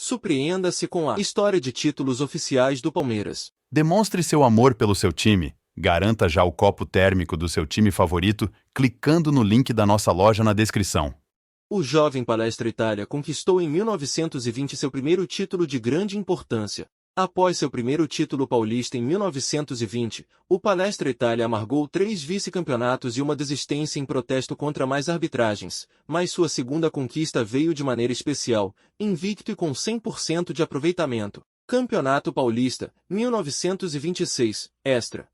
Surpreenda-se com a história de títulos oficiais do Palmeiras. Demonstre seu amor pelo seu time. Garanta já o copo térmico do seu time favorito clicando no link da nossa loja na descrição. O jovem Palestra Itália conquistou em 1920 seu primeiro título de grande importância. Após seu primeiro título paulista em 1920, o Palestra Itália amargou 3 vice-campeonatos e uma desistência em protesto contra mais arbitragens, mas sua segunda conquista veio de maneira especial, invicto e com 100% de aproveitamento. Campeonato Paulista, 1926, Extra.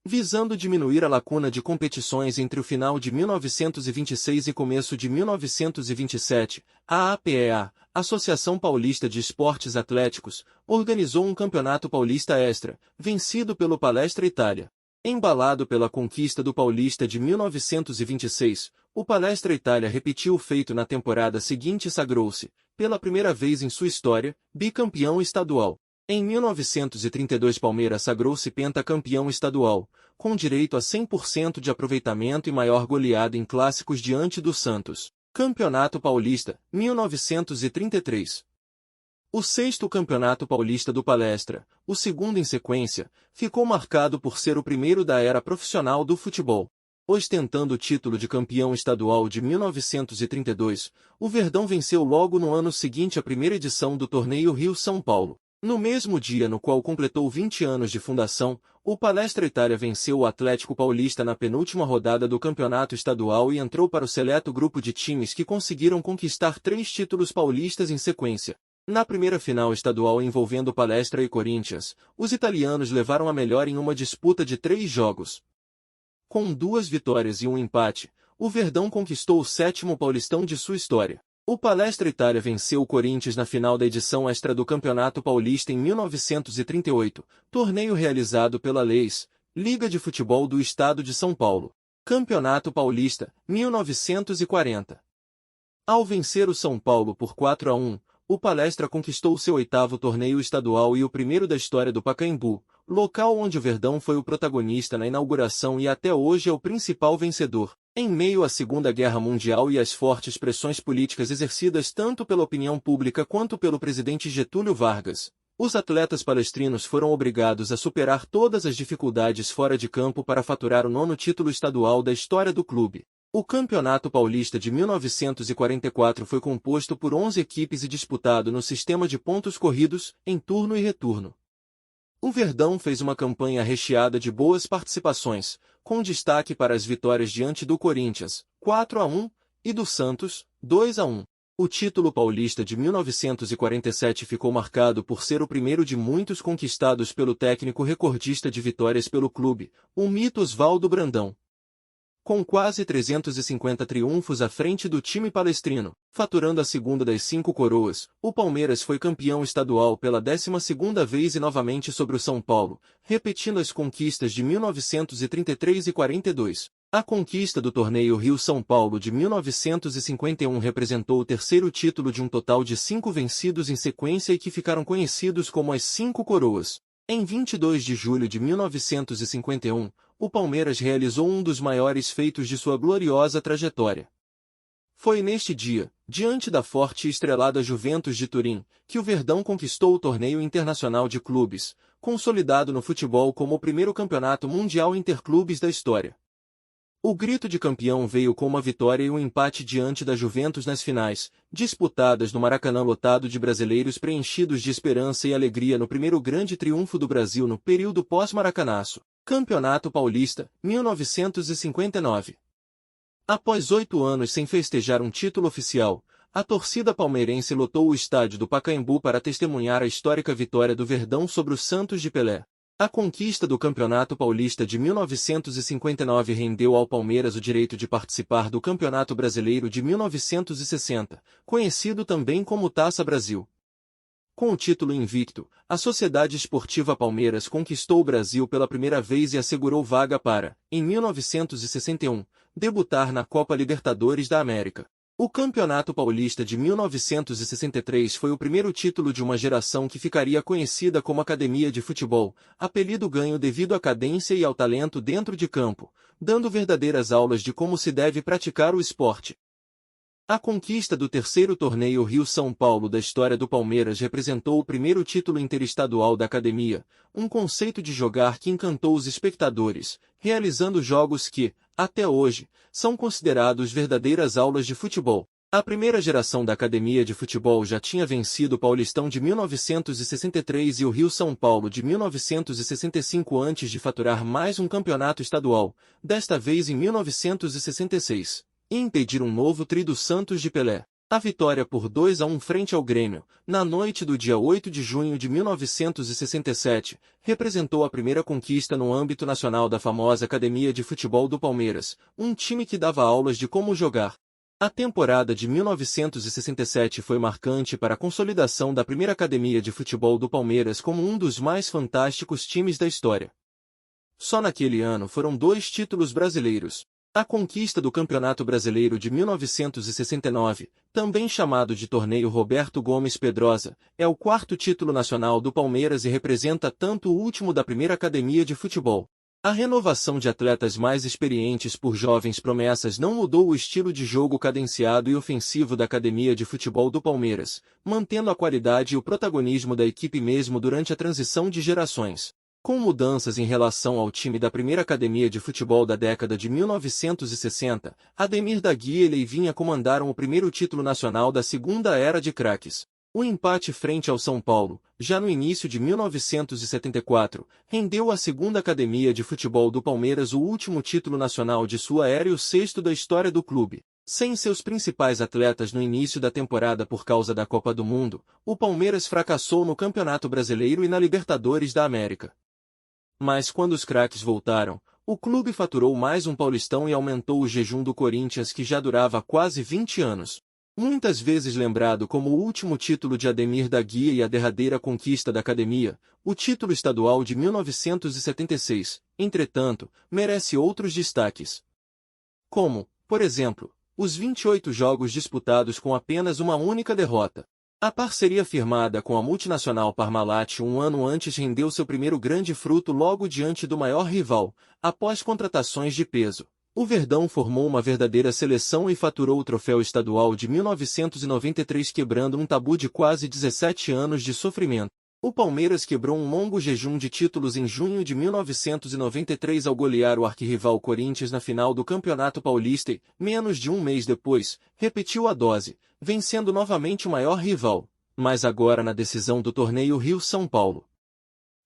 Visando diminuir a lacuna de competições entre o final de 1926 e começo de 1927, a APEA, Associação Paulista de Esportes Atléticos, organizou um Campeonato Paulista Extra, vencido pelo Palestra Itália. Embalado pela conquista do Paulista de 1926, o Palestra Itália repetiu o feito na temporada seguinte e sagrou-se, pela primeira vez em sua história, bicampeão estadual. Em 1932 Palmeiras sagrou-se pentacampeão estadual, com direito a 100% de aproveitamento e maior goleada em clássicos diante do Santos. Campeonato Paulista, 1933. O 6º Campeonato Paulista do Palestra, o segundo em sequência, ficou marcado por ser o primeiro da era profissional do futebol. Ostentando o título de campeão estadual de 1932, o Verdão venceu logo no ano seguinte a primeira edição do torneio Rio-São Paulo. No mesmo dia no qual completou 20 anos de fundação, o Palestra Itália venceu o Atlético Paulista na penúltima rodada do campeonato estadual e entrou para o seleto grupo de times que conseguiram conquistar 3 títulos paulistas em sequência. Na primeira final estadual envolvendo Palestra e Corinthians, os italianos levaram a melhor em uma disputa de 3 jogos. Com 2 vitórias e um empate, o Verdão conquistou o 7º Paulistão de sua história. O Palestra Itália venceu o Corinthians na final da edição extra do Campeonato Paulista em 1938, torneio realizado pela LEIS, Liga de Futebol do Estado de São Paulo. Campeonato Paulista, 1940. Ao vencer o São Paulo por 4-1, o Palestra conquistou seu 8º torneio estadual e o primeiro da história do Pacaembu, local onde o Verdão foi o protagonista na inauguração e até hoje é o principal vencedor. Em meio à Segunda Guerra Mundial e às fortes pressões políticas exercidas tanto pela opinião pública quanto pelo presidente Getúlio Vargas, os atletas palestrinos foram obrigados a superar todas as dificuldades fora de campo para faturar o 9º título estadual da história do clube. O Campeonato Paulista de 1944 foi composto por 11 equipes e disputado no sistema de pontos corridos, em turno e retorno. O Verdão fez uma campanha recheada de boas participações, com destaque para as vitórias diante do Corinthians, 4-1, e do Santos, 2-1. O título paulista de 1947 ficou marcado por ser o primeiro de muitos conquistados pelo técnico recordista de vitórias pelo clube, o mito Oswaldo Brandão. Com quase 350 triunfos à frente do time palestrino, faturando a segunda das 5 coroas, o Palmeiras foi campeão estadual pela 12ª vez e novamente sobre o São Paulo, repetindo as conquistas de 1933 e 42. A conquista do torneio Rio-São Paulo de 1951 representou o 3º título de um total de 5 vencidos em sequência e que ficaram conhecidos como as 5 coroas. Em 22 de julho de 1951, o Palmeiras realizou um dos maiores feitos de sua gloriosa trajetória. Foi neste dia, diante da forte e estrelada Juventus de Turim, que o Verdão conquistou o torneio internacional de clubes, consolidado no futebol como o primeiro campeonato mundial interclubes da história. O grito de campeão veio com uma vitória e um empate diante da Juventus nas finais, disputadas no Maracanã lotado de brasileiros preenchidos de esperança e alegria no primeiro grande triunfo do Brasil no período pós-maracanaço. Campeonato Paulista, 1959. Após 8 anos sem festejar um título oficial, a torcida palmeirense lotou o estádio do Pacaembu para testemunhar a histórica vitória do Verdão sobre o Santos de Pelé. A conquista do Campeonato Paulista de 1959 rendeu ao Palmeiras o direito de participar do Campeonato Brasileiro de 1960, conhecido também como Taça Brasil. Com o título invicto, a Sociedade Esportiva Palmeiras conquistou o Brasil pela primeira vez e assegurou vaga para, em 1961, debutar na Copa Libertadores da América. O Campeonato Paulista de 1963 foi o primeiro título de uma geração que ficaria conhecida como Academia de Futebol, apelido ganho devido à cadência e ao talento dentro de campo, dando verdadeiras aulas de como se deve praticar o esporte. A conquista do terceiro torneio Rio-São Paulo da história do Palmeiras representou o primeiro título interestadual da academia, um conceito de jogar que encantou os espectadores, realizando jogos que, até hoje, são considerados verdadeiras aulas de futebol. A primeira geração da academia de futebol já tinha vencido o Paulistão de 1963 e o Rio-São Paulo de 1965 antes de faturar mais um campeonato estadual, desta vez em 1966, e impedir um novo tri do Santos de Pelé. A vitória por 2-1 frente ao Grêmio, na noite do dia 8 de junho de 1967, representou a primeira conquista no âmbito nacional da famosa Academia de Futebol do Palmeiras, um time que dava aulas de como jogar. A temporada de 1967 foi marcante para a consolidação da primeira academia de futebol do Palmeiras como um dos mais fantásticos times da história. Só naquele ano foram 2 títulos brasileiros. A conquista do Campeonato Brasileiro de 1969, também chamado de Torneio Roberto Gomes Pedrosa, é o 4º título nacional do Palmeiras e representa tanto o último da primeira academia de futebol. A renovação de atletas mais experientes por jovens promessas não mudou o estilo de jogo cadenciado e ofensivo da academia de futebol do Palmeiras, mantendo a qualidade e o protagonismo da equipe mesmo durante a transição de gerações. Com mudanças em relação ao time da primeira academia de futebol da década de 1960, Ademir da Guia e Leivinha comandaram o primeiro título nacional da segunda era de craques. O empate frente ao São Paulo, já no início de 1974, rendeu à segunda academia de futebol do Palmeiras o último título nacional de sua era e o 6º da história do clube. Sem seus principais atletas no início da temporada por causa da Copa do Mundo, o Palmeiras fracassou no Campeonato Brasileiro e na Libertadores da América. Mas quando os craques voltaram, o clube faturou mais um Paulistão e aumentou o jejum do Corinthians que já durava quase 20 anos. Muitas vezes lembrado como o último título de Ademir da Guia e a derradeira conquista da academia, o título estadual de 1976, entretanto, merece outros destaques. Como, por exemplo, os 28 jogos disputados com apenas uma única derrota. A parceria firmada com a multinacional Parmalat um ano antes rendeu seu primeiro grande fruto logo diante do maior rival, após contratações de peso. O Verdão formou uma verdadeira seleção e faturou o troféu estadual de 1993 quebrando um tabu de quase 17 anos de sofrimento. O Palmeiras quebrou um longo jejum de títulos em junho de 1993 ao golear o arquirrival Corinthians na final do Campeonato Paulista e, menos de um mês depois, repetiu a dose, vencendo novamente o maior rival, mas agora na decisão do torneio Rio-São Paulo.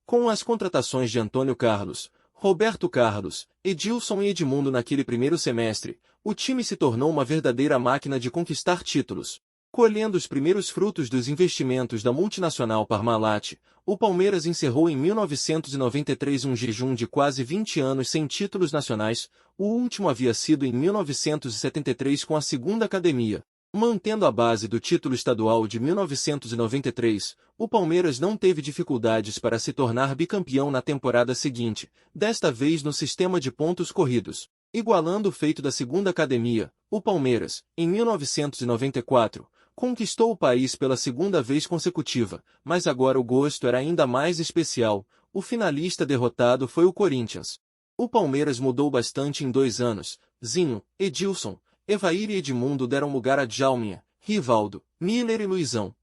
Com as contratações de Antônio Carlos, Roberto Carlos, Edilson e Edmundo naquele primeiro semestre, o time se tornou uma verdadeira máquina de conquistar títulos. Colhendo os primeiros frutos dos investimentos da multinacional Parmalat, o Palmeiras encerrou em 1993 um jejum de quase 20 anos sem títulos nacionais, o último havia sido em 1973 com a segunda academia. Mantendo a base do título estadual de 1993, o Palmeiras não teve dificuldades para se tornar bicampeão na temporada seguinte, desta vez no sistema de pontos corridos. Igualando o feito da segunda academia, o Palmeiras, em 1994, conquistou o país pela segunda vez consecutiva, mas agora o gosto era ainda mais especial, o finalista derrotado foi o Corinthians. O Palmeiras mudou bastante em 2 anos, Zinho, Edilson, Evair e Edmundo deram lugar a Djalminha, Rivaldo, Miller e Luizão.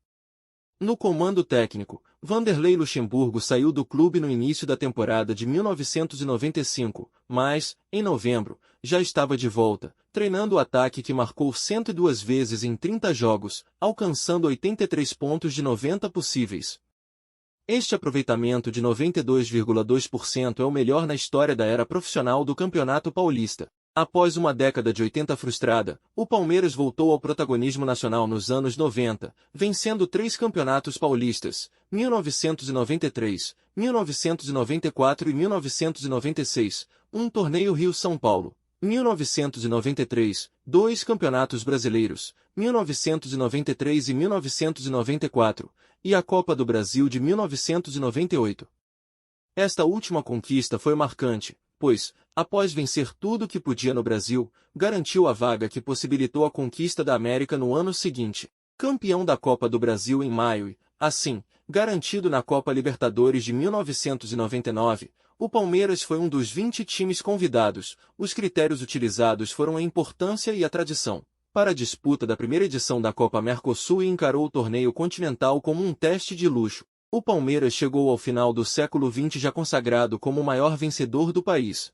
No comando técnico, Vanderlei Luxemburgo saiu do clube no início da temporada de 1995, mas, em novembro, já estava de volta, treinando o ataque que marcou 102 vezes em 30 jogos, alcançando 83 pontos de 90 possíveis. Este aproveitamento de 92,2% é o melhor na história da era profissional do Campeonato Paulista. Após uma década de 80 frustrada, o Palmeiras voltou ao protagonismo nacional nos anos 90, vencendo 3 campeonatos paulistas, 1993, 1994 e 1996, um torneio Rio-São Paulo, 1993, 2 campeonatos brasileiros, 1993 e 1994, e a Copa do Brasil de 1998. Esta última conquista foi marcante, pois, após vencer tudo o que podia no Brasil, garantiu a vaga que possibilitou a conquista da América no ano seguinte. Campeão da Copa do Brasil em maio e, assim, garantido na Copa Libertadores de 1999, o Palmeiras foi um dos 20 times convidados. Os critérios utilizados foram a importância e a tradição. para a disputa da primeira edição da Copa Mercosul e encarou o torneio continental como um teste de luxo. O Palmeiras chegou ao final do século XX já consagrado como o maior vencedor do país.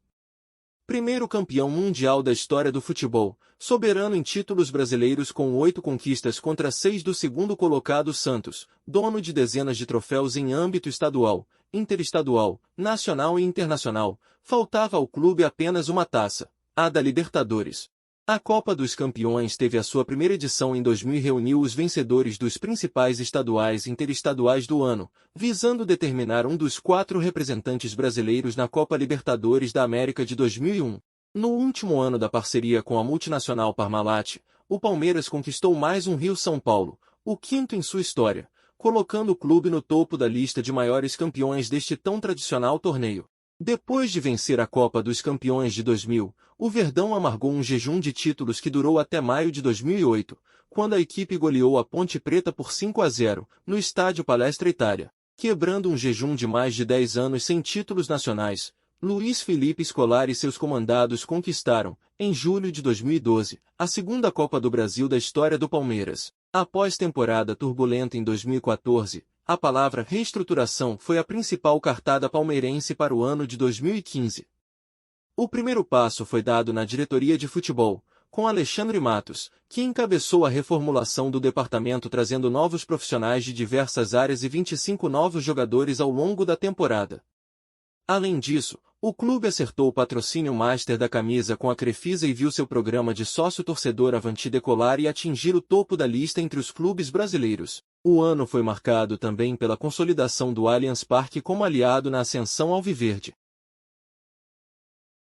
Primeiro campeão mundial da história do futebol, soberano em títulos brasileiros com 8 conquistas contra 6 do segundo colocado Santos, dono de dezenas de troféus em âmbito estadual, interestadual, nacional e internacional, faltava ao clube apenas uma taça, a da Libertadores. A Copa dos Campeões teve a sua primeira edição em 2000 e reuniu os vencedores dos principais estaduais e interestaduais do ano, visando determinar um dos 4 representantes brasileiros na Copa Libertadores da América de 2001. No último ano da parceria com a multinacional Parmalat, o Palmeiras conquistou mais um Rio-São Paulo, o 5º em sua história, colocando o clube no topo da lista de maiores campeões deste tão tradicional torneio. Depois de vencer a Copa dos Campeões de 2000, o Verdão amargou um jejum de títulos que durou até maio de 2008, quando a equipe goleou a Ponte Preta por 5-0, no estádio Palestra Itália. Quebrando um jejum de mais de 10 anos sem títulos nacionais, Luiz Felipe Scolari e seus comandados conquistaram, em julho de 2012, a segunda Copa do Brasil da história do Palmeiras. Após temporada turbulenta em 2014, a palavra reestruturação foi a principal cartada palmeirense para o ano de 2015. O primeiro passo foi dado na diretoria de futebol, com Alexandre Matos, que encabeçou a reformulação do departamento trazendo novos profissionais de diversas áreas e 25 novos jogadores ao longo da temporada. Além disso, o clube acertou o patrocínio master da camisa com a Crefisa e viu seu programa de sócio-torcedor Avanti decolar e atingir o topo da lista entre os clubes brasileiros. O ano foi marcado também pela consolidação do Allianz Parque como aliado na ascensão alviverde.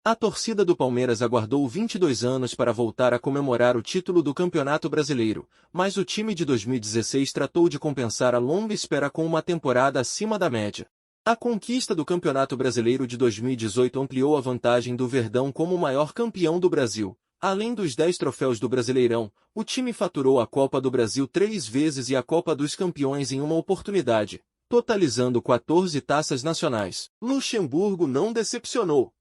A torcida do Palmeiras aguardou 22 anos para voltar a comemorar o título do Campeonato Brasileiro, mas o time de 2016 tratou de compensar a longa espera com uma temporada acima da média. A conquista do Campeonato Brasileiro de 2018 ampliou a vantagem do Verdão como o maior campeão do Brasil. Além dos 10 troféus do Brasileirão, o time faturou a Copa do Brasil 3 vezes e a Copa dos Campeões em uma oportunidade, totalizando 14 taças nacionais. Luxemburgo não decepcionou.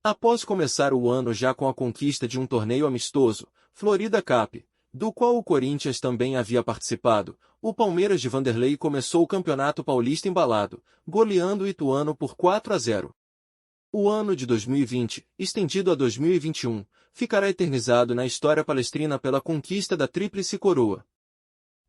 Após começar o ano já com a conquista de um torneio amistoso, Florida Cup, do qual o Corinthians também havia participado, o Palmeiras de Vanderlei começou o Campeonato Paulista embalado, goleando o Ituano por 4-0. O ano de 2020, estendido a 2021, ficará eternizado na história palestrina pela conquista da Tríplice Coroa.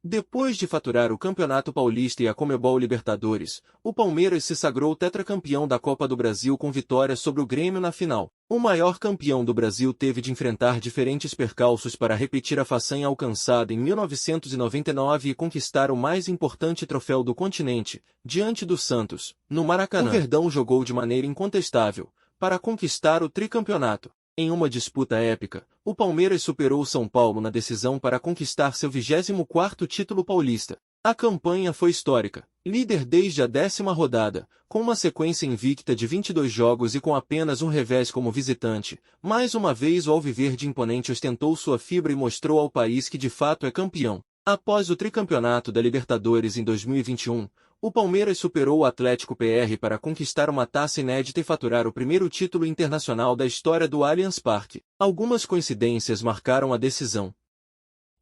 Depois de faturar o Campeonato Paulista e a Conmebol Libertadores, o Palmeiras se sagrou tetracampeão da Copa do Brasil com vitória sobre o Grêmio na final. O maior campeão do Brasil teve de enfrentar diferentes percalços para repetir a façanha alcançada em 1999 e conquistar o mais importante troféu do continente, diante do Santos, no Maracanã. O Verdão jogou de maneira incontestável, para conquistar o tricampeonato. Em uma disputa épica, o Palmeiras superou o São Paulo na decisão para conquistar seu 24º título paulista. A campanha foi histórica, líder desde a 10ª rodada, com uma sequência invicta de 22 jogos e com apenas um revés como visitante. Mais uma vez o alviverde imponente ostentou sua fibra e mostrou ao país que de fato é campeão. Após o tricampeonato da Libertadores em 2021, o Palmeiras superou o Atlético PR para conquistar uma taça inédita e faturar o primeiro título internacional da história do Allianz Parque. Algumas coincidências marcaram a decisão.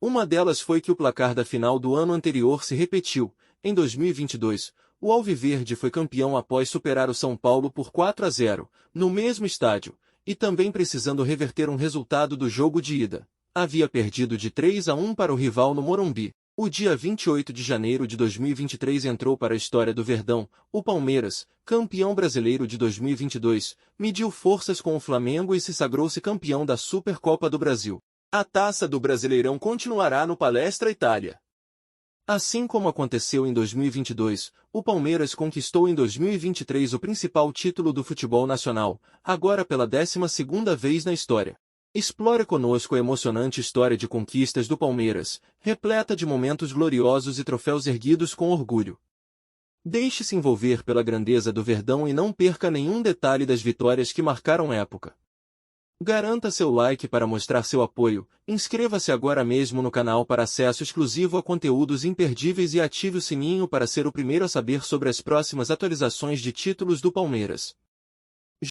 Uma delas foi que o placar da final do ano anterior se repetiu. Em 2022, o Alviverde foi campeão após superar o São Paulo por 4-0, no mesmo estádio, e também precisando reverter um resultado do jogo de ida. Havia perdido de 3-1 para o rival no Morumbi. O dia 28 de janeiro de 2023 entrou para a história do Verdão. O Palmeiras, campeão brasileiro de 2022, mediu forças com o Flamengo e se sagrou-se campeão da Supercopa do Brasil. A taça do Brasileirão continuará no Palestra Itália. Assim como aconteceu em 2022, o Palmeiras conquistou em 2023 o principal título do futebol nacional, agora pela 12ª vez na história. Explore conosco a emocionante história de conquistas do Palmeiras, repleta de momentos gloriosos e troféus erguidos com orgulho. Deixe-se envolver pela grandeza do Verdão e não perca nenhum detalhe das vitórias que marcaram época. Garanta seu like para mostrar seu apoio, inscreva-se agora mesmo no canal para acesso exclusivo a conteúdos imperdíveis e ative o sininho para ser o primeiro a saber sobre as próximas atualizações de títulos do Palmeiras.